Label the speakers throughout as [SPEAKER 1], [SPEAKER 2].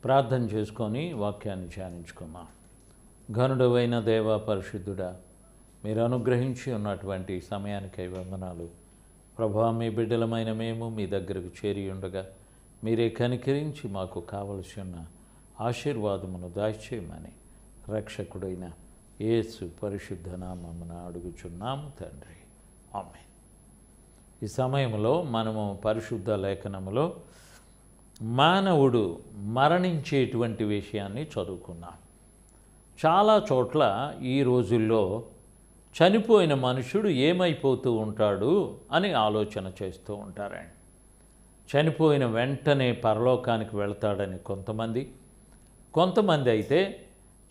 [SPEAKER 1] ప్రార్థన చేసుకొని వాక్యాన్ని ధ్యానించుకుందాం. ఘనుడవైన దేవ పరిశుద్ధుడా, మీరు అనుగ్రహించి ఉన్నటువంటి సమయానికై వందనాలు. ప్రభువా, మీ బిడ్డలమైన మేము మీ దగ్గరకు చేరి ఉండగా మీరే కనికరించి మాకు కావలసి ఉన్న ఆశీర్వాదమును దాయిచేయమని రక్షకుడైన యేసు పరిశుద్ధ నామమున అడుగుచున్నాము తండ్రి, ఆమేన్. ఈ సమయంలో మనము పరిశుద్ధ లేఖనములో మానవుడు మరణించేటువంటి విషయాన్ని చదువుకున్నాం. చాలా చోట్ల ఈ రోజుల్లో చనిపోయిన మనుషుడు ఏమైపోతూ ఉంటాడు అని ఆలోచన చేస్తూ ఉంటారండి. చనిపోయిన వెంటనే పరలోకానికి వెళ్తాడని కొంతమంది అయితే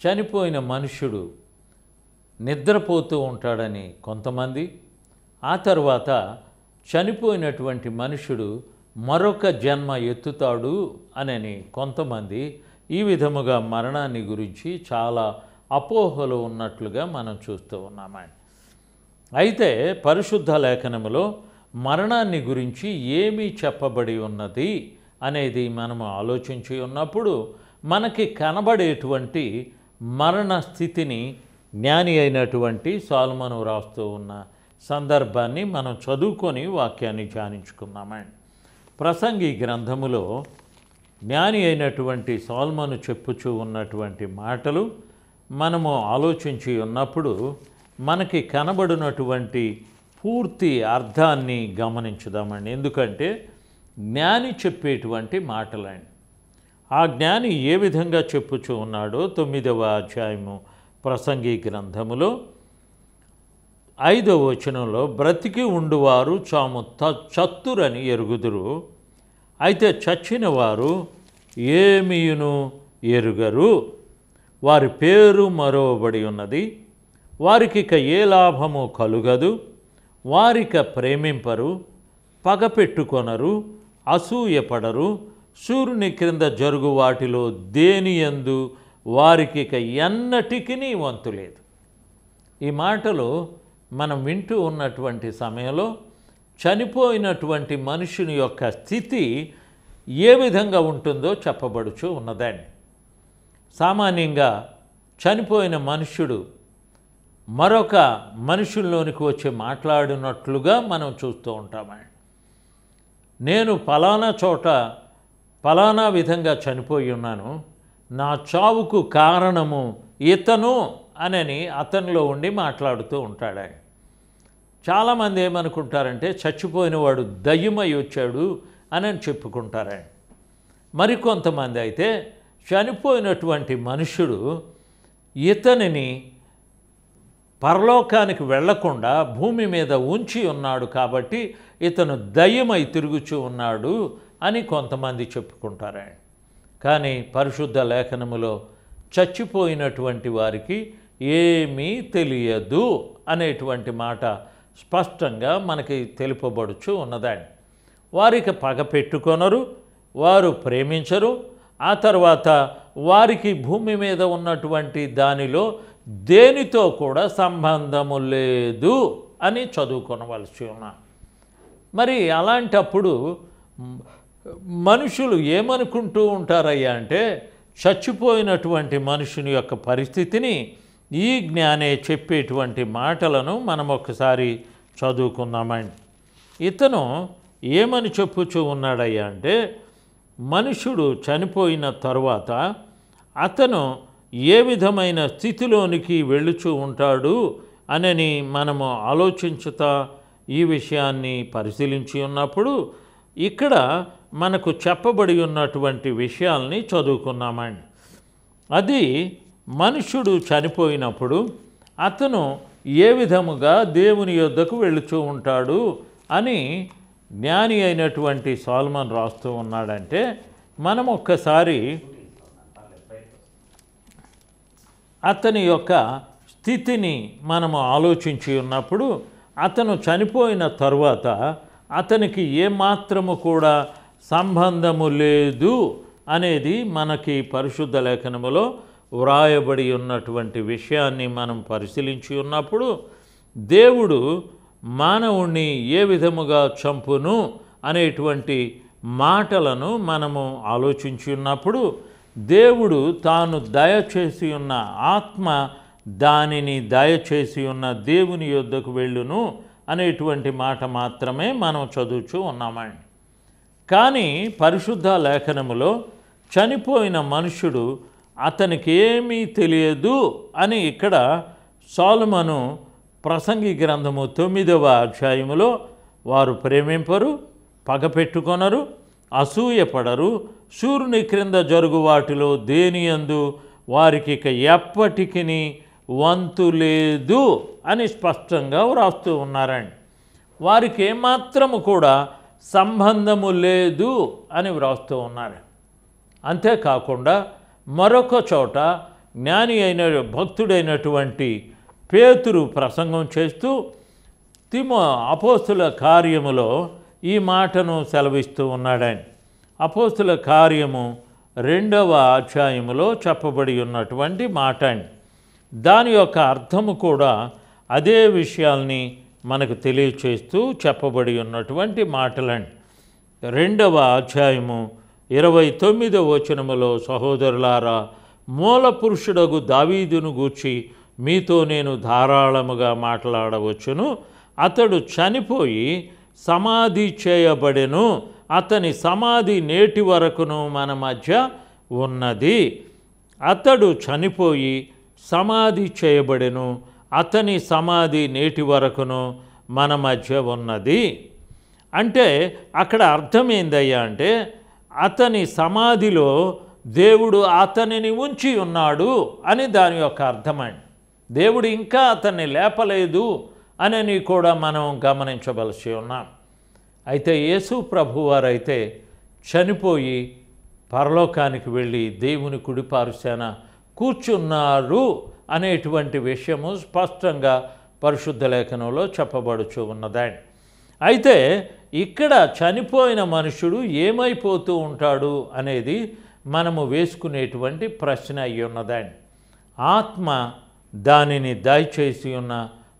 [SPEAKER 1] చనిపోయిన మనుష్యుడు నిద్రపోతూ ఉంటాడని కొంతమంది, ఆ తర్వాత చనిపోయినటువంటి మనుషుడు మరొక జన్మ ఎత్తుతాడు అని కొంతమంది, ఈ విధముగా మరణాన్ని గురించి చాలా అపోహలు ఉన్నట్లుగా మనం చూస్తూ ఉన్నామండి. అయితే పరిశుద్ధ లేఖనములో మరణాన్ని గురించి ఏమి చెప్పబడి ఉన్నది అనేది మనము ఆలోచించి ఉన్నప్పుడు మనకి కనబడేటువంటి మరణ స్థితిని జ్ఞాని అయినటువంటి సొలొమోను రాస్తూ ఉన్న సందర్భాన్ని మనం చదువుకొని వాక్యాన్ని ధ్యానించుకున్నామండి. ప్రసంగి గ్రంథములో జ్ఞాని అయినటువంటి సొలొమోను చెప్పుచూ ఉన్నటువంటి మాటలు మనము ఆలోచించి ఉన్నప్పుడు మనకి కనబడినటువంటి పూర్తి అర్థాన్ని గమనించుదామండి. ఎందుకంటే జ్ఞాని చెప్పేటువంటి మాటలండి. ఆ జ్ఞాని ఏ విధంగా చెప్పుచూ ఉన్నాడో 9వ అధ్యాయము ప్రసంగి గ్రంథములో 5వ వచనంలో, బ్రతికి ఉండువారు చాము చత్తురని ఎరుగుదురు, అయితే చచ్చిన వారు ఏమీయును ఎరుగరు, వారి పేరు మరువబడి ఉన్నది, వారికి ఇక ఏ లాభము కలుగదు, వారిక ప్రేమింపరు, పగపెట్టుకొనరు, అసూయపడరు, సూర్యుని క్రింద జరుగు వాటిలో దేనియందు వారికి ఇక ఎన్నటికినీ వంతు లేదు. ఈ మాటలు మనం వింటూ ఉన్నటువంటి సమయంలో చనిపోయినటువంటి మనుషుని యొక్క స్థితి ఏ విధంగా ఉంటుందో చెప్పబడుచు ఉన్నదండి. సామాన్యంగా చనిపోయిన మనుష్యుడు మరొక మనుషుల్లోనికి వచ్చి మాట్లాడినట్లుగా మనం చూస్తూ ఉంటామండి. నేను ఫలానా చోట ఫలానా విధంగా చనిపోయి ఉన్నాను, నా చావుకు కారణము ఇతను అని అతనిలో ఉండి మాట్లాడుతూ ఉంటాడు. చాలామంది ఏమనుకుంటారంటే చచ్చిపోయిన వాడు దయ్యమై వచ్చాడు అని చెప్పుకుంటారండి. మరికొంతమంది అయితే చనిపోయినటువంటి మనుష్యుడు ఇతనిని పరలోకానికి వెళ్లకుండా భూమి మీద ఉంచి ఉన్నాడు కాబట్టి ఇతను దయ్యమై తిరుగుచూ ఉన్నాడు అని కొంతమంది చెప్పుకుంటారండి. కానీ పరిశుద్ధ లేఖనములో చచ్చిపోయినటువంటి వారికి ఏమీ తెలియదు అనేటువంటి మాట స్పష్టంగా మనకి తెలుపబడుచు ఉన్నదండి. వారికి పగ పెట్టుకొనరు, వారు ప్రేమించరు, ఆ తర్వాత వారికి భూమి మీద ఉన్నటువంటి దానిలో దేనితో కూడా సంబంధము లేదు అని చదువుకొనవలసి ఉన్నాం. మరి అలాంటప్పుడు మనుషులు ఏమనుకుంటూ ఉంటారయ్యా అంటే, చచ్చిపోయినటువంటి మనుషుని యొక్క పరిస్థితిని ఈ జ్ఞానే చెప్పేటువంటి మాటలను మనం ఒకసారి చదువుకుందామండి. ఇతను ఏమని చెప్పుచూ ఉన్నాడయ్యా అంటే, మనుషుడు చనిపోయిన తరువాత అతను ఏ విధమైన స్థితిలోనికి వెళ్ళుచూ ఉంటాడు అని మనము ఆలోచించుతా ఈ విషయాన్ని పరిశీలించి ఉన్నప్పుడు ఇక్కడ మనకు చెప్పబడి ఉన్నటువంటి విషయాల్ని చదువుకున్నామండి. అది మనుష్యుడు చనిపోయినప్పుడు అతను ఏ విధముగా దేవుని యొద్దకు వెళుతూ ఉంటాడు అని జ్ఞాని అయినటువంటి సొలొమోను రాస్తూ ఉన్నాడంటే, మనం ఒక్కసారి అతని యొక్క స్థితిని మనము ఆలోచించి ఉన్నప్పుడు అతను చనిపోయిన తరువాత అతనికి ఏమాత్రము కూడా సంబంధము లేదు అనేది మనకి పరిశుద్ధ లేఖనములో వ్రాయబడి ఉన్నటువంటి విషయాన్ని మనం పరిశీలించి ఉన్నప్పుడు దేవుడు మానవుణ్ణి ఏ విధముగా చంపును అనేటువంటి మాటలను మనము ఆలోచించి ఉన్నప్పుడు దేవుడు తాను దయచేసి ఉన్న ఆత్మ దానిని దయచేసి ఉన్న దేవుని యొద్దకు వెళ్ళును అనేటువంటి మాట మాత్రమే మనం చదువుతూ ఉన్నామండి. కానీ పరిశుద్ధ లేఖనములో చనిపోయిన మనుషుడు అతనికి ఏమీ తెలియదు అని ఇక్కడ సొలొమోను ప్రసంగి గ్రంథము 9వ అధ్యాయములో వారు ప్రేమింపరు, పగపెట్టుకొనరు, అసూయపడరు, సూర్యుని క్రింద జరుగు వాటిలో దేనియందు వారికి ఇక ఎప్పటికీ వంతు లేదు అని స్పష్టంగా వ్రాస్తూ ఉన్నారండి. వారికి ఏమాత్రము కూడా సంబంధము లేదు అని వ్రాస్తూ ఉన్నారు. అంతేకాకుండా మరొక చోట జ్ఞాని అయిన భక్తుడైనటువంటి పేతురు ప్రసంగం చేస్తూ అపోస్తుల కార్యములో ఈ మాటను సెలవిస్తూ ఉన్నాడండి. అపోస్తుల కార్యము 2వ అధ్యాయములో చెప్పబడి ఉన్నటువంటి మాట అండి. దాని యొక్క అర్థము కూడా అదే విషయాల్ని మనకు తెలియచేస్తూ చెప్పబడి ఉన్నటువంటి మాటలండి. 2వ అధ్యాయము 29వ వచనములో, సహోదరులారా, మూల పురుషుడగు దావీదును గూర్చి మీతో నేను ధారాళముగా మాట్లాడవచ్చును. అతడు చనిపోయి సమాధి చేయబడెను, అతని సమాధి నేటి వరకును మన మధ్య ఉన్నది. అతడు చనిపోయి సమాధి చేయబడెను, అతని సమాధి నేటి వరకును మన మధ్య ఉన్నది. అంటే అక్కడ అర్థం ఏందయ్యా అంటే, అతని సమాధిలో దేవుడు అతనిని ఉంచి ఉన్నాడు అని దాని యొక్క అర్థమండి. దేవుడు ఇంకా అతన్ని లేపలేదు అని కూడా మనం గమనించవలసి ఉన్నాం. అయితే యేసు ప్రభువారైతే చనిపోయి పరలోకానికి వెళ్ళి దేవుని కుడిపారుశాన కూర్చున్నారు అనేటువంటి విషయము స్పష్టంగా పరిశుద్ధ లేఖనంలో చెప్పబడుచు ఉన్నదండి. అయితే ఇక్కడ చనిపోయిన మనుషుడు ఏమైపోతూ ఉంటాడు అనేది మనము వేసుకునేటువంటి ప్రశ్న అయి ఉన్నదండి. ఆత్మ దానిని దయచేసి ఉన్న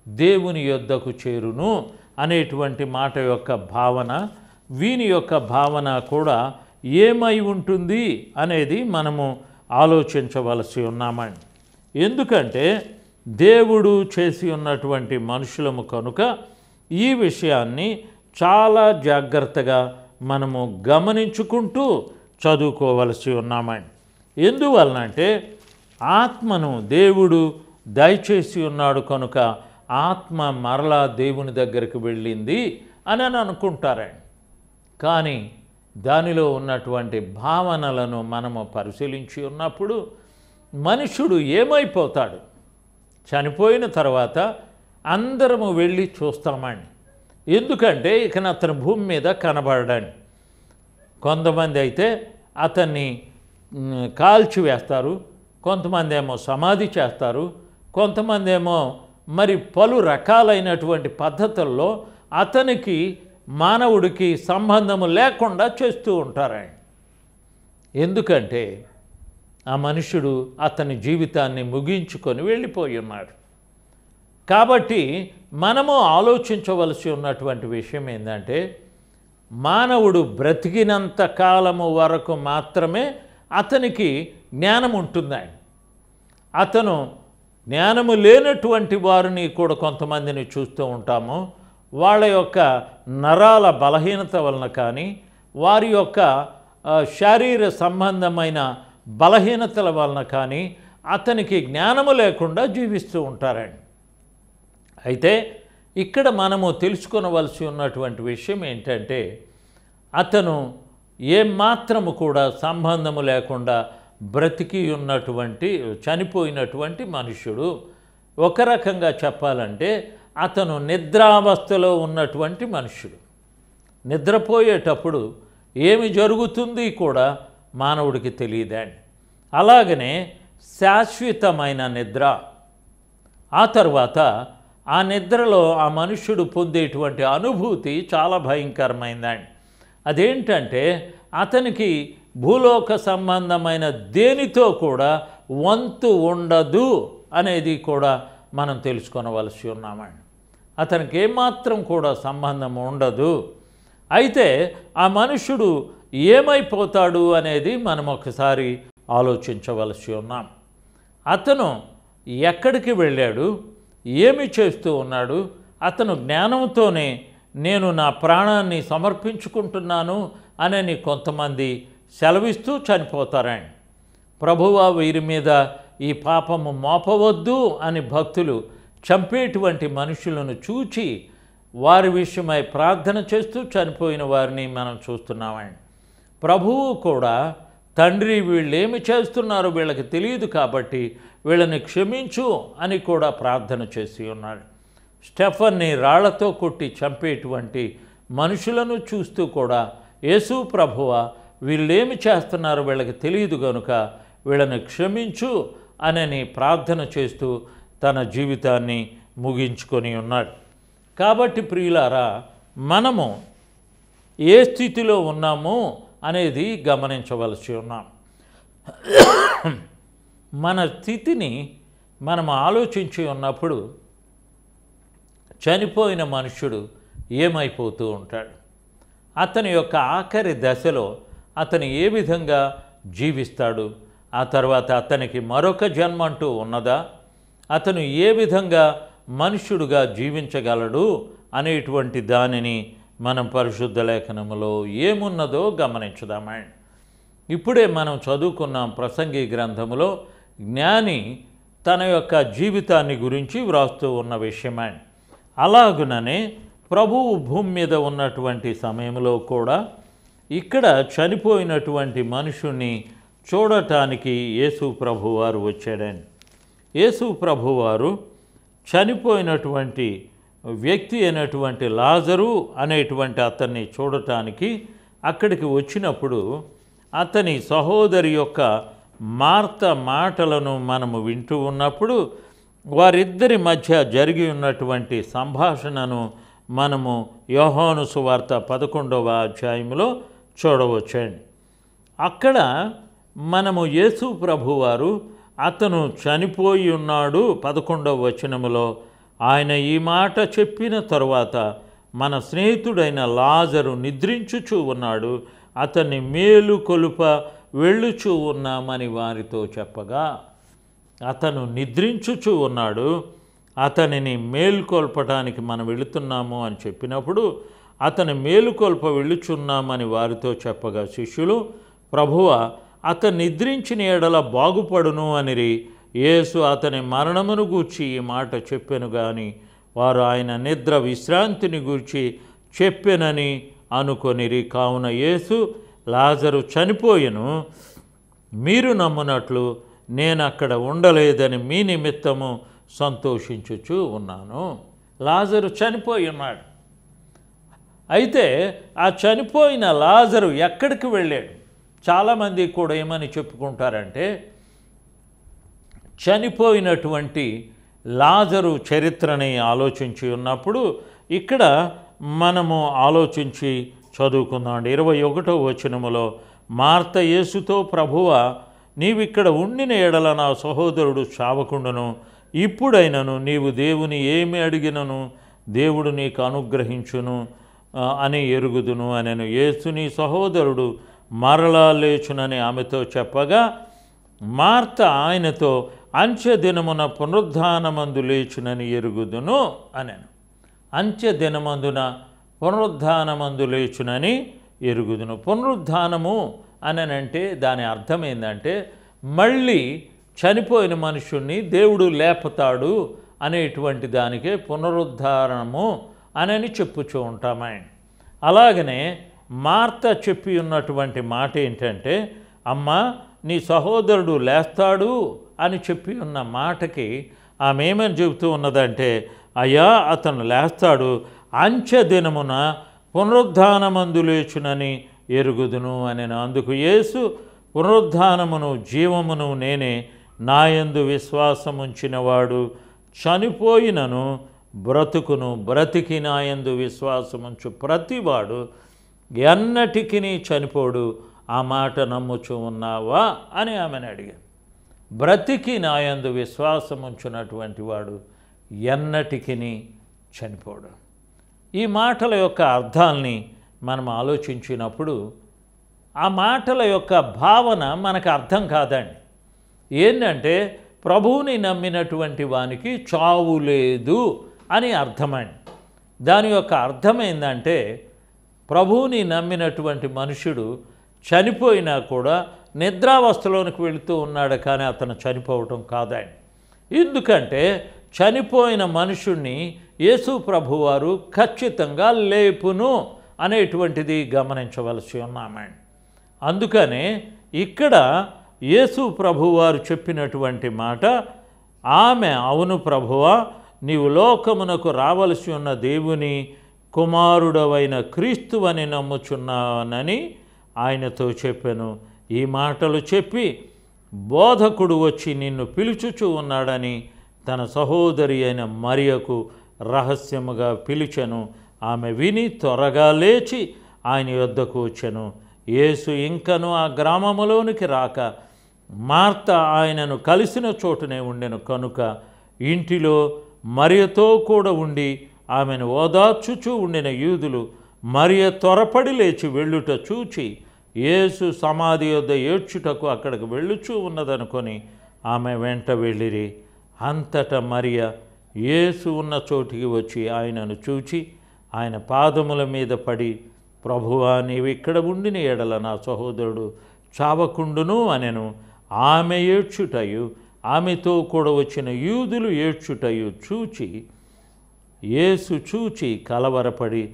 [SPEAKER 1] దేవుని యొద్దకు చేరును అనేటువంటి మాట యొక్క భావన, వీని యొక్క భావన కూడా ఏమై ఉంటుంది అనేది మనము ఆలోచించవలసి ఉన్నామండి. ఎందుకంటే దేవుడు చేసి ఉన్నటువంటి మనుషులము కనుక ఈ విషయాన్ని చాలా జాగ్రత్తగా మనము గమనించుకుంటూ చదువుకోవలసి ఉన్నామండి. ఎందువలనంటే ఆత్మను దేవుడు దయచేసి ఉన్నాడు కనుక ఆత్మ మరలా దేవుని దగ్గరికి వెళ్ళింది అని అనుకుంటారండి. కానీ దానిలో ఉన్నటువంటి భావనలను మనము పరిశీలించి ఉన్నప్పుడు మనుషుడు ఏమైపోతాడు? చనిపోయిన తర్వాత అందరము వెళ్ళి చూస్తామండి. ఎందుకంటే ఇక అతను భూమి మీద కనబడడండి. కొంతమంది అయితే అతన్ని కాల్చివేస్తారు, కొంతమంది ఏమో సమాధి చేస్తారు, కొంతమంది ఏమో మరి పలు రకాలైనటువంటి పద్ధతుల్లో అతనికి మానవుడికి సంబంధము లేకుండా చేస్తూ ఉంటారండి. ఎందుకంటే ఆ మనుషుడు అతని జీవితాన్ని ముగించుకొని వెళ్ళిపోయి ఉన్నాడు. కాబట్టి మనము ఆలోచించవలసి ఉన్నటువంటి విషయం ఏంటంటే, మానవుడు బ్రతికినంత కాలము వరకు మాత్రమే అతనికి జ్ఞానం ఉంటుందండి. అతను జ్ఞానము లేనటువంటి వారిని కూడా కొంతమందిని చూస్తూ ఉంటాము. వాళ్ళ యొక్క నరాల బలహీనత వలన కానీ, వారి యొక్క శారీర సంబంధమైన బలహీనతల వలన కానీ అతనికి జ్ఞానము లేకుండా జీవిస్తూ ఉంటారండి. అయితే ఇక్కడ మనము తెలుసుకొనవలసి ఉన్నటువంటి విషయం ఏంటంటే, అతను ఏమాత్రము కూడా సంబంధము లేకుండా బ్రతికి ఉన్నటువంటి చనిపోయినటువంటి మనుష్యుడు. ఒక రకంగా చెప్పాలంటే అతను నిద్రావస్థలో ఉన్నటువంటి మనుష్యుడు. నిద్రపోయేటప్పుడు ఏమి జరుగుతుంది కూడా మానవుడికి తెలియదండి. అలాగనే శాశ్వతమైన నిద్ర, ఆ తర్వాత ఆ నిద్రలో ఆ మనుష్యుడు పొందేటువంటి అనుభూతి చాలా భయంకరమైందండి. అదేంటంటే అతనికి భూలోక సంబంధమైన దేనితో కూడా వంతు ఉండదు అనేది కూడా మనం తెలుసుకొనవలసి ఉన్నామండి. అతనికి ఏమాత్రం కూడా సంబంధం ఉండదు. అయితే ఆ మనుష్యుడు ఏమైపోతాడు అనేది మనం ఒకసారి ఆలోచించవలసి ఉన్నాం. అతను ఎక్కడికి వెళ్ళాడు, ఏమి చేస్తూ ఉన్నాడు, అతను జ్ఞానంతోనే నేను నా ప్రాణాన్ని సమర్పించుకుంటున్నాను అని కొంతమంది సెలవిస్తూ చనిపోతారండి. ప్రభువా వీరి మీద ఈ పాపము మోపవద్దు అని భక్తులు చంపేటువంటి మనుషులను చూచి వారి విషయమై ప్రార్థన చేస్తూ చనిపోయిన వారిని మనం చూస్తున్నామండి. ప్రభువు కూడా తండ్రి వీళ్ళేమి చేస్తున్నారో వీళ్ళకి తెలియదు కాబట్టి వీళ్ళని క్షమించు అని కూడా ప్రార్థన చేసి ఉన్నాడు. స్టెఫన్ని రాళ్లతో కొట్టి చంపేటువంటి మనుషులను చూస్తూ కూడా యేసు ప్రభువా వీళ్ళేమి చేస్తున్నారో వీళ్ళకి తెలియదు కనుక వీళ్ళని క్షమించు అని ప్రార్థన చేస్తూ తన జీవితాన్ని ముగించుకొని ఉన్నాడు. కాబట్టి ప్రియులారా, మనము ఏ స్థితిలో ఉన్నాము అనేది గమనించవలసి ఉన్నాం. మన స్థితిని మనం ఆలోచించి ఉన్నప్పుడు చనిపోయిన మనుష్యుడు ఏమైపోతూ ఉంటాడు, అతని యొక్క ఆఖరి దశలో అతను ఏ విధంగా జీవిస్తాడు, ఆ తర్వాత అతనికి మరొక జన్మ అంటూ ఉన్నదా, అతను ఏ విధంగా మనుష్యుడుగా జీవించగలడు అనేటువంటి దానిని మనం పరిశుద్ధ లేఖనములో ఏమున్నదో గమనించుదామండి. ఇప్పుడే మనం చదువుకున్నాం ప్రసంగి గ్రంథములో జ్ఞాని తన యొక్క జీవితాన్ని గురించి వ్రాస్తూ ఉన్న విషయమండి. అలాగుననే ప్రభువు భూమి మీద ఉన్నటువంటి సమయంలో కూడా ఇక్కడ చనిపోయినటువంటి మనుషుణ్ణి చూడటానికి యేసు ప్రభువారు వచ్చాడండి. యేసు ప్రభువారు చనిపోయినటువంటి వ్యక్తి అయినటువంటి లాజరు అనేటువంటి అతన్ని చూడటానికి అక్కడికి వచ్చినప్పుడు అతని సహోదరి యొక్క మార్త మాటలను మనము వింటూ ఉన్నప్పుడు వారిద్దరి మధ్య జరిగి ఉన్నటువంటి సంభాషణను మనము యోహాను సువార్త 11వ అధ్యాయంలో చూడవచ్చండి. అక్కడ మనము యేసు ప్రభువారు అతను చనిపోయి ఉన్నాడు 11వ వచనములో ఆయన ఈ మాట చెప్పిన తరువాత మన స్నేహితుడైన లాజరు నిద్రించుచూ ఉన్నాడు, అతన్ని మేలుకొలుప వెళ్ళుచూ ఉన్నామని వారితో చెప్పగా, అతను నిద్రించుచూ ఉన్నాడు, అతనిని మేలుకొల్పటానికి మనం వెళుతున్నాము అని చెప్పినప్పుడు అతని మేలుకొల్ప వెళ్ళుచున్నామని వారితో చెప్పగా శిష్యులు ప్రభువా అతను నిద్రించిన ఎడల బాగుపడును అనిరి. యేసు అతని మరణమును గూర్చి ఈ మాట చెప్పెను గాని వారు ఆయన నిద్ర విశ్రాంతిని గూర్చి చెప్పెనని అనుకొనిరి. కావున యేసు లాజరు చనిపోయెను, మీరు నమ్మునట్లు నేను అక్కడ ఉండలేదని మీ నిమిత్తము సంతోషించుచూ ఉన్నాను. లాజరు చనిపోయి ఉన్నాడు. అయితే ఆ చనిపోయిన లాజరు ఎక్కడికి వెళ్ళాడు? చాలామంది కూడా ఏమని చెప్పుకుంటారంటే చనిపోయినటువంటి లాజరు చరిత్రని ఆలోచించి ఉన్నప్పుడు ఇక్కడ మనము ఆలోచించి చదువుకుందాం. 21వ వచనములో మార్త యేసుతో ప్రభువా నీవిక్కడ ఉండిన ఎడల నా సహోదరుడు చావకుండును, ఇప్పుడైనను నీవు దేవుని ఏమి అడిగినను దేవుడు నీకు అనుగ్రహించును అని ఎరుగుదును అనెను. యేసు నీ సహోదరుడు మరలా లేచునని ఆమెతో చెప్పగా మార్త ఆయనతో అంత్యదినమున పునరుద్ధానమందు లేచునని ఎరుగుదును అనెను. అంత్యదినమందున పునరుద్ధానమందు లేచునని ఎరుగుదును. పునరుద్ధానము అనంటే దాని అర్థం ఏంటంటే మళ్ళీ చనిపోయిన మనుషుణ్ణి దేవుడు లేపుతాడు అనేటువంటి దానికే పునరుద్ధారణము అని చెప్పుచూ ఉంటామండి. అలాగనే మార్త చెప్పి ఉన్నటువంటి మాట ఏంటంటే అమ్మా నీ సహోదరుడు లేస్తాడు అని చెప్పి ఉన్న మాటకి ఆమె ఏమని చెబుతూ ఉన్నదంటే అయ్యా అతను లేస్తాడు, అంత్యదినమున పునరుద్ధానమందు లేచునని ఎరుగుదును అని. అందుకు యేసు పునరుద్ధానమును జీవమును నేనే, నాయందు విశ్వాసముంచినవాడు చనిపోయినను బ్రతుకును, బ్రతికి నాయందు విశ్వాసముంచు ప్రతివాడు ఎన్నటికి చనిపోడు. ఆ మాట నమ్ముచూ ఉన్నావా అని ఆమెను అడిగాను. బ్రతికి నాయందు విశ్వాసముంచున్నటువంటి వాడు ఎన్నటికి చనిపోడు. ఈ మాటల యొక్క అర్థాల్ని మనం ఆలోచించినప్పుడు ఆ మాటల యొక్క భావన మనకు అర్థం కాదండి. ఏంటంటే ప్రభువుని నమ్మినటువంటి వానికి చావు లేదు అని అర్థమండి. దాని యొక్క అర్థం ఏంటంటే ప్రభువుని నమ్మినటువంటి మనుషుడు చనిపోయినా కూడా నిద్రావస్థలోనికి వెళుతూ ఉన్నాడు, కానీ అతను చనిపోవటం కాదండి. ఎందుకంటే చనిపోయిన మనుషుణ్ణి యేసు ప్రభువారు ఖచ్చితంగా లేపును అనేటువంటిది గమనించవలసి ఉన్నామండి. అందుకనే ఇక్కడ యేసు ప్రభువారు చెప్పినటువంటి మాట, ఆమె అవును ప్రభువా, నీవు లోకమునకు రావలసి ఉన్న దేవుని కుమారుడవైన క్రీస్తువని నమ్ముచున్నానని ఆయనతో చెప్పాను. ఈ మాటలు చెప్పి బోధకుడు వచ్చి నిన్ను పిలుచుచూ ఉన్నాడని తన సహోదరి అయిన మరియకు రహస్యముగా పిలిచెను. ఆమె విని త్వరగా లేచి ఆయన యొద్దకు వచ్చెను. యేసు ఇంకను ఆ గ్రామములోనికి రాక మార్త ఆయనను కలిసిన చోటునే ఉండెను కనుక ఇంటిలో మరియతో కూడా ఉండి ఆమెను ఓదార్చుచూ ఉండిన యూదులు మరియ త్వరపడి లేచి వెళ్ళుట చూచి యేసు సమాధి యొద్ద ఏడ్చుటకు అక్కడికి వెళ్ళుచూ ఉన్నదనుకొని ఆమె వెంట వెళ్ళిరి. అంతటా మరియ యేసు ఉన్న చోటికి వచ్చి ఆయనను చూచి ఆయన పాదముల మీద పడి, ప్రభువా, నీవు ఇక్కడ ఉండిన ఎడల నా సహోదరుడు చావకుండును అనెను. ఆమె ఏడ్చుటయు ఆమెతో కూడా వచ్చిన యూదులు ఏడ్చుటయు చూచి యేసు చూచి కలవరపడి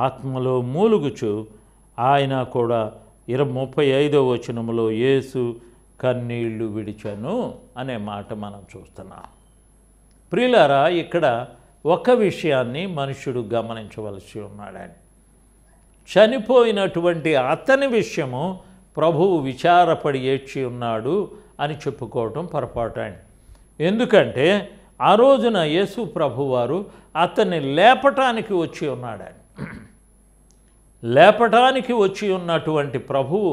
[SPEAKER 1] ఆత్మలో మూలుగుచు ఆయన కూడా 35వ వచనములో యేసు కన్నీళ్లు విడిచెను అనే మాట మనం చూస్తున్నాం. ప్రియులారా, ఇక్కడ ఒక విషయాన్ని మనుషుడు గమనించవలసి ఉన్నాడని, చనిపోయినటువంటి అతని విషయము ప్రభువు విచారపడి ఏడ్చి ఉన్నాడు అని చెప్పుకోవటం పొరపాటండి. ఎందుకంటే ఆ రోజున యేసు ప్రభువారు అతన్ని లేపటానికి వచ్చి ఉన్నాడని. లేపటానికి వచ్చి ఉన్నటువంటి ప్రభువు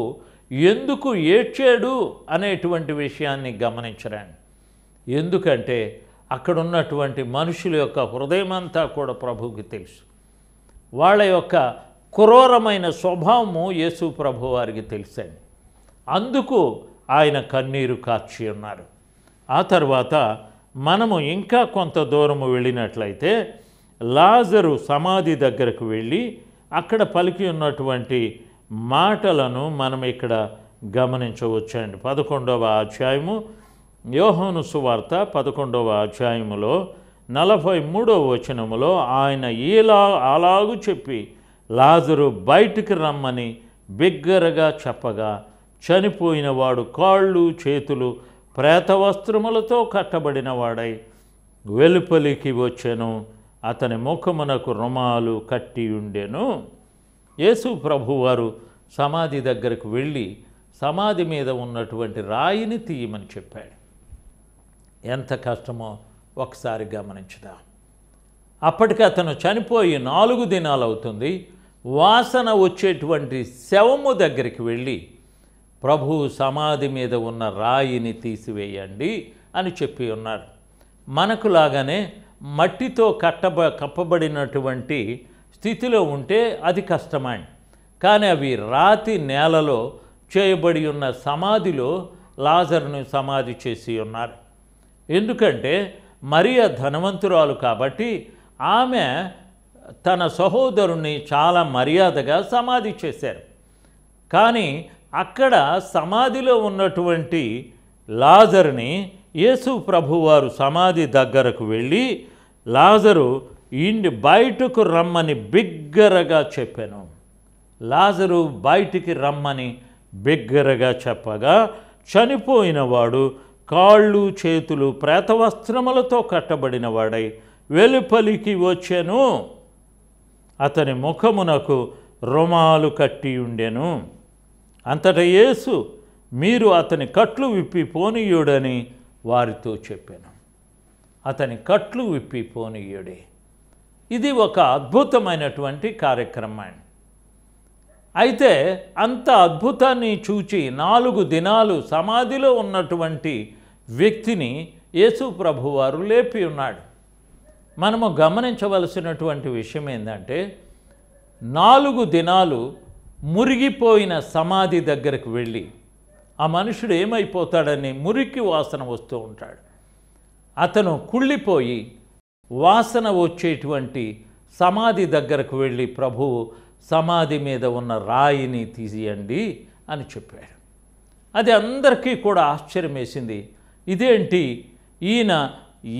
[SPEAKER 1] ఎందుకు ఏడ్చాడు అనేటువంటి విషయాన్ని గమనించరండి. ఎందుకంటే అక్కడ ఉన్నటువంటి మనుషుల యొక్క హృదయమంతా కూడా ప్రభువుకి తెలుసు. వాళ్ళ యొక్క క్రూరమైన స్వభావము యేసు ప్రభు వారికి తెలుసండి. అందుకు ఆయన కన్నీరు కార్చి ఉన్నారు. ఆ తర్వాత మనము ఇంకా కొంత దూరము వెళ్ళినట్లయితే లాజరు సమాధి దగ్గరకు వెళ్ళి అక్కడ పలికి ఉన్నటువంటి మాటలను మనం ఇక్కడ గమనించవచ్చండి. 11వ అధ్యాయము యోహాను సువార్త 11వ అధ్యాయములో 43వ వచనములో ఆయన అలాగు చెప్పి లాజరు బయటికి రమ్మని బిగ్గరగా చెప్పగా చనిపోయిన వాడు కాళ్ళు చేతులు ప్రేత వస్త్రములతో కట్టబడిన వాడై వెలుపలికి వచ్చెను. అతని ముఖమునకు రుమాలు కట్టి ఉండెను. యేసు ప్రభువారు సమాధి దగ్గరకు వెళ్ళి సమాధి మీద ఉన్నటువంటి రాయిని తీయమని చెప్పాడు. ఎంత కష్టమో ఒకసారి గమనించుదాం. అప్పటికి అతను చనిపోయి 4 దినాలు అవుతుంది. వాసన వచ్చేటువంటి శవము దగ్గరికి వెళ్ళి ప్రభువు సమాధి మీద ఉన్న రాయిని తీసివేయండి అని చెప్పి ఉన్నారు. మనకులాగానే మట్టితో కప్పబడినటువంటి స్థితిలో ఉంటే అది కష్టమండి. కానీ అవి రాతి నేలలో చేయబడి ఉన్న సమాధిలో లాజరును సమాధి చేసి ఉన్నారు. ఎందుకంటే మరియ ధనవంతురాలు కాబట్టి ఆమె తన సహోదరుని చాలా మర్యాదగా సమాధి చేశారు. కానీ అక్కడ సమాధిలో ఉన్నటువంటి లాజరుని యేసు ప్రభువారు సమాధి దగ్గరకు వెళ్ళి లాజరు బయటకు రమ్మని బిగ్గరగా చెప్పాను. లాజరు బయటికి రమ్మని బిగ్గరగా చెప్పగా చనిపోయిన వాడు కాళ్ళు చేతులు ప్రేతవస్త్రములతో కట్టబడిన వాడై వెలుపలికి వచ్చెను. అతని ముఖమునకు రుమాలు కట్టి ఉండెను. అంతటా యేసు మీరు అతని కట్లు విప్పి పోనీయుడని వారితో చెప్పాను. అతని కట్లు విప్పి పోనీయుడే. ఇది ఒక అద్భుతమైనటువంటి కార్యక్రమం. అయితే అంత అద్భుతాన్ని చూచి 4 దినాలు సమాధిలో ఉన్నటువంటి వ్యక్తిని యేసు ప్రభువారు లేపి ఉన్నాడు. మనము గమనించవలసినటువంటి విషయం ఏంటంటే 4 దినాలు మురిగిపోయిన సమాధి దగ్గరకు వెళ్ళి ఆ మనుషుడు ఏమైపోతాడని మురికి వాసన వస్తూ ఉంటాడు. అతను కుళ్ళిపోయి వాసన వచ్చేటువంటి సమాధి దగ్గరకు వెళ్ళి ప్రభువు సమాధి మీద ఉన్న రాయిని తీసియండి అని చెప్పాడు. అది అందరికీ కూడా ఆశ్చర్యం వేసింది. ఇదేంటి, ఈయన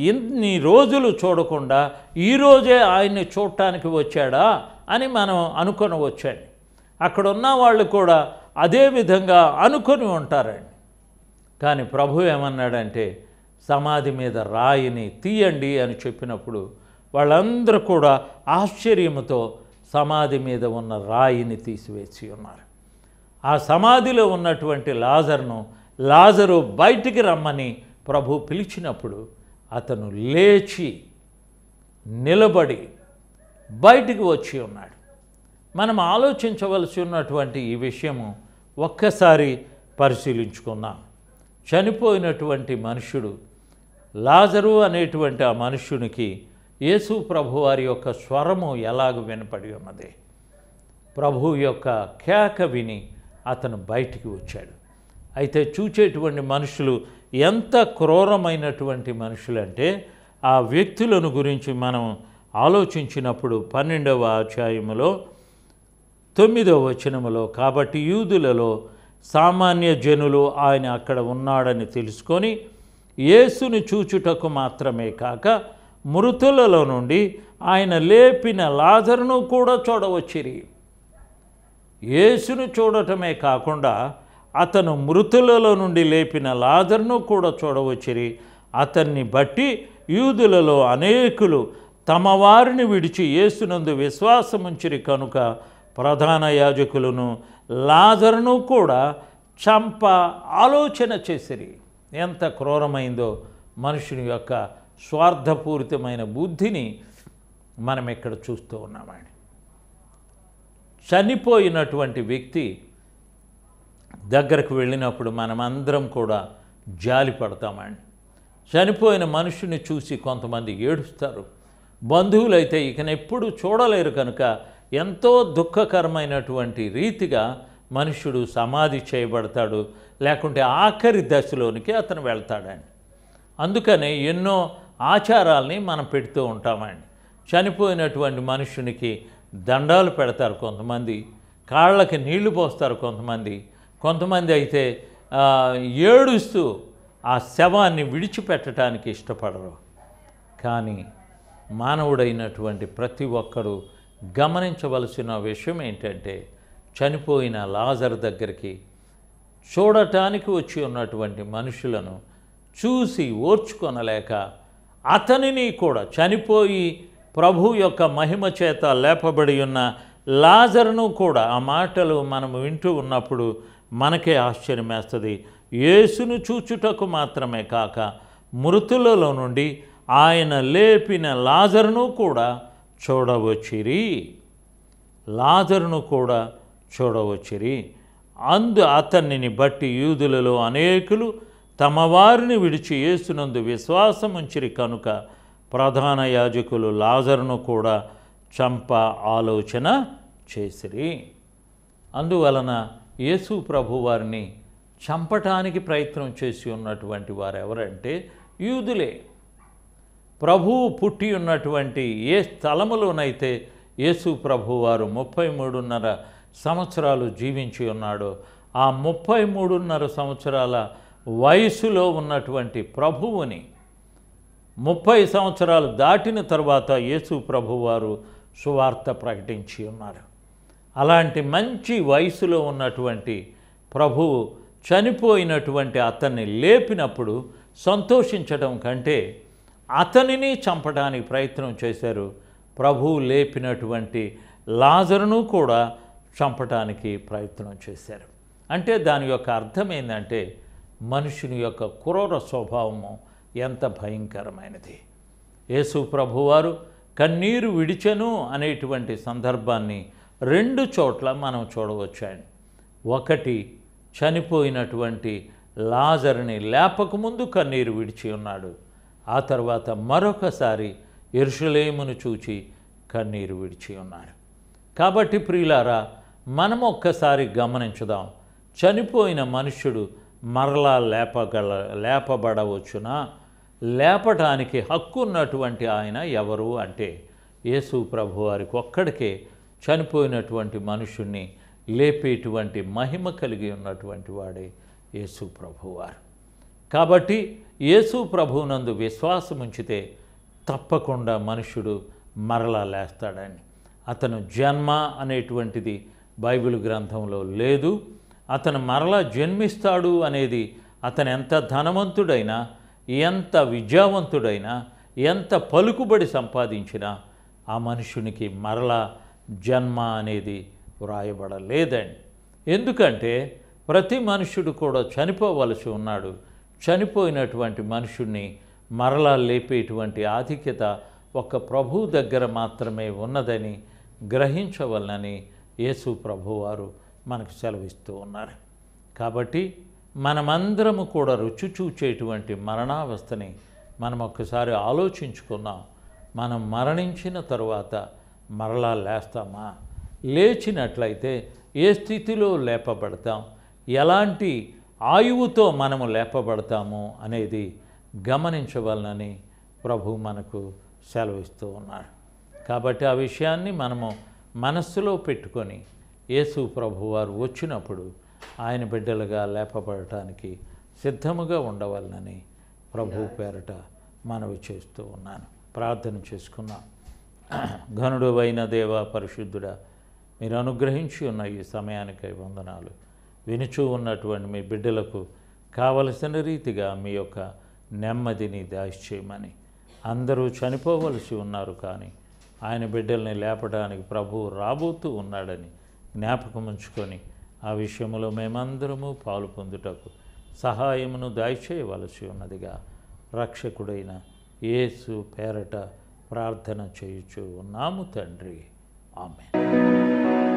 [SPEAKER 1] ఇన్ని రోజులు చూడకుండా ఈరోజే ఆయన్ని చూడటానికి వచ్చాడా అని మనం అనుకొని వచ్చాడు. అక్కడ ఉన్న వాళ్ళు కూడా అదే విధంగా అనుకొని ఉంటారండి. కానీ ప్రభు ఏమన్నాడంటే సమాధి మీద రాయిని తీయండి అని చెప్పినప్పుడు వాళ్ళందరూ కూడా ఆశ్చర్యంతో సమాధి మీద ఉన్న రాయిని తీసివేసి ఉన్నారు. ఆ సమాధిలో ఉన్నటువంటి లాజరు బయటికి రమ్మని ప్రభు పిలిచినప్పుడు అతను లేచి నిలబడి బయటికి వచ్చి ఉన్నాడు. మనం ఆలోచించవలసి ఉన్నటువంటి ఈ విషయము ఒక్కసారి పరిశీలించుకుందాం. చనిపోయినటువంటి మనుష్యుడు లాజరు అనేటువంటి ఆ మనుష్యునికి యేసు ప్రభువారి యొక్క స్వరము ఎలాగ వినపడి ఉన్నది. ప్రభు యొక్క కేక విని అతను బయటికి వచ్చాడు. అయితే చూచేటువంటి మనుషులు ఎంత క్రూరమైనటువంటి మనుషులంటే ఆ వ్యక్తులను గురించి మనం ఆలోచించినప్పుడు 12వ అధ్యాయములో 9వ వచనములో, కాబట్టి యూదులలో సామాన్య జనులు ఆయన అక్కడ ఉన్నాడని తెలుసుకొని యేసుని చూచుటకు మాత్రమే కాక మృతులలో నుండి ఆయన లేపిన లాజరును కూడా చూడవచ్చిరి. యేసును చూడటమే కాకుండా అతను మృతులలో నుండి లేపిన లాజరును కూడా చూడవచ్చిరి. అతన్ని బట్టి యూదులలో అనేకులు తమ వారిని విడిచి యేసునందు విశ్వాసముంచిరి కనుక ప్రధాన యాజకులను లాజరును కూడా చంప ఆలోచన చేసిరి. ఎంత క్రూరమైందో మనుషుని యొక్క స్వార్థపూరితమైన బుద్ధిని మనం ఇక్కడ చూస్తూ ఉన్నామండి. చనిపోయినటువంటి వ్యక్తి దగ్గరకు వెళ్ళినప్పుడు మనమందరం కూడా జాలి పడతామండి. చనిపోయిన మనుషుని చూసి కొంతమంది ఏడుస్తారు. బంధువులైతే ఇకనెప్పుడు చూడలేరు కనుక ఎంతో దుఃఖకరమైనటువంటి రీతిగా మనుష్యుడు సమాధి చేయబడతాడు, లేకుంటే ఆఖరి దశలోనికి అతను వెళ్తాడండి. అందుకనే ఎన్నో ఆచారాల్ని మనం పెడుతూ ఉంటామండి. చనిపోయినటువంటి మనుషునికి దండాలు పెడతారు కొంతమంది, కాళ్ళకి నీళ్లు పోస్తారు కొంతమంది అయితే ఏడుస్తూ ఆ శవాన్ని విడిచిపెట్టడానికి ఇష్టపడరు. కానీ మానవుడైనటువంటి ప్రతి ఒక్కరూ గమనించవలసిన విషయం ఏంటంటే చనిపోయిన లాజరు దగ్గరికి చూడటానికి వచ్చి ఉన్నటువంటి మనుషులను చూసి ఓర్చుకొనలేక అతనిని కూడా చనిపోయి ప్రభు యొక్క మహిమ చేత లేపబడి ఉన్న లాజరును కూడా, ఆ మాటలు మనం వింటూ ఉన్నప్పుడు మనకే ఆశ్చర్యం వేస్తుంది. యేసును చూచుటకు మాత్రమే కాక మృతులలో నుండి ఆయన లేపిన లాజరును కూడా చూడవచ్చిరి. అతనిని బట్టి యూదులలో అనేకులు తమ వారిని విడిచి యేసునందు విశ్వాసముంచిరి కనుక ప్రధాన యాజకులు లాజరును కూడా చంప ఆలోచన చేసిరి. అందువలన యేసు ప్రభు వారిని చంపటానికి ప్రయత్నం చేసి ఉన్నటువంటి వారు ఎవరంటే యూదులే. ప్రభువు పుట్టి ఉన్నటువంటి ఏ స్థలములోనైతే యేసు ప్రభువారు 33.5 సంవత్సరాలు జీవించి ఉన్నాడో ఆ 33.5 సంవత్సరాల వయసులో ఉన్నటువంటి ప్రభువుని 30 సంవత్సరాలు దాటిన తర్వాత యేసు ప్రభువారు సువార్త ప్రకటించి ఉన్నారు. అలాంటి మంచి వయసులో ఉన్నటువంటి ప్రభువు చనిపోయినటువంటి అతన్ని లేపినప్పుడు సంతోషించడం కంటే అతనిని చంపడానికి ప్రయత్నం చేశారు. ప్రభువు లేపినటువంటి లాజరును కూడా చంపటానికి ప్రయత్నం చేశారు. అంటే దాని యొక్క అర్థం ఏంటంటే మనుషుని యొక్క క్రూర స్వభావము ఎంత భయంకరమైనది. యేసు ప్రభువారు కన్నీరు విడిచెను అనేటువంటి సందర్భాన్ని 2 చోట్ల మనం చూడవచ్చాను. ఒకటి, చనిపోయినటువంటి లాజరుని లేపకముందు కన్నీరు విడిచి ఉన్నాడు. ఆ తర్వాత మరొకసారి యెరూషలేమును చూచి కన్నీరు విడిచి ఉన్నాడు. కాబట్టి ప్రియులారా, మనం ఒక్కసారి గమనించుదాం. చనిపోయిన మనుష్యుడు మరలా లేపబడవచ్చునా? లేపటానికి హక్కు ఉన్నటువంటి ఆయన ఎవరు అంటే యేసు ప్రభువారికి ఒక్కడికే చనిపోయినటువంటి మనుష్యుణ్ణి లేపేటువంటి మహిమ కలిగి ఉన్నటువంటి వాడే యేసు ప్రభువారు. కాబట్టి యేసు ప్రభువునందు విశ్వాసం ఉంచితే తప్పకుండా మనుష్యుడు మరలా లేస్తాడని. అతను జన్మ అనేటువంటిది బైబిల్ గ్రంథంలో లేదు. అతను మరలా జన్మిస్తాడు అనేది అతను ఎంత ధనవంతుడైనా, ఎంత విద్యావంతుడైనా, ఎంత పలుకుబడి సంపాదించినా ఆ మనుషునికి మరలా జన్మ అనేది వ్రాయబడలేదండి. ఎందుకంటే ప్రతి మనుష్యుడు కూడా చనిపోవలసి ఉన్నాడు. చనిపోయినటువంటి మనుషుణ్ణి మరలా లేపేటువంటి ఆధిక్యత ఒక ప్రభువు దగ్గర మాత్రమే ఉన్నదని గ్రహించవలనని యేసు ప్రభువారు మనకు సెలవిస్తూ ఉన్నారు. కాబట్టి మనమందరము కూడా రుచి చూచేటువంటి మరణావస్థని మనం ఒక్కసారి ఆలోచించుకున్నాం. మనం మరణించిన తరువాత మరలా లేస్తామా? లేచినట్లయితే ఏ స్థితిలో లేపబడతాం, ఎలాంటి ఆయువుతో మనము లేపబడతాము అనేది గమనించవలనని ప్రభు మనకు సెలవిస్తూ ఉన్నారు. కాబట్టి ఆ విషయాన్ని మనము మనస్సులో పెట్టుకొని యేసు ప్రభువారు వచ్చినప్పుడు ఆయన బిడ్డలుగా లేపబడటానికి సిద్ధముగా ఉండవలనని ప్రభు పేరట మనవి చేస్తూ ఉన్నాను. ప్రార్థన చేసుకున్నాం. ఘనుడు అయిన దేవ, పరిశుద్ధుడా, మీరు అనుగ్రహించి ఉన్న ఈ సమయానికై వందనాలు. వినుచూ ఉన్నటువంటి మీ బిడ్డలకు కావలసిన రీతిగా మీ యొక్క నెమ్మదిని దాయిచేయమని. అందరూ చనిపోవలసి ఉన్నారు, కానీ ఆయన బిడ్డల్ని లేపడానికి ప్రభువు రాబోతూ ఉన్నాడని జ్ఞాపకం ఉంచుకొని ఆ విషయంలో మేమందరము పాలు పొందుటకు సహాయమును దయచేయవలసి ఉన్నదిగా రక్షకుడైన యేసు పేరట ప్రార్థన చేయుచు ఉన్నాము తండ్రి. ఆమేన్.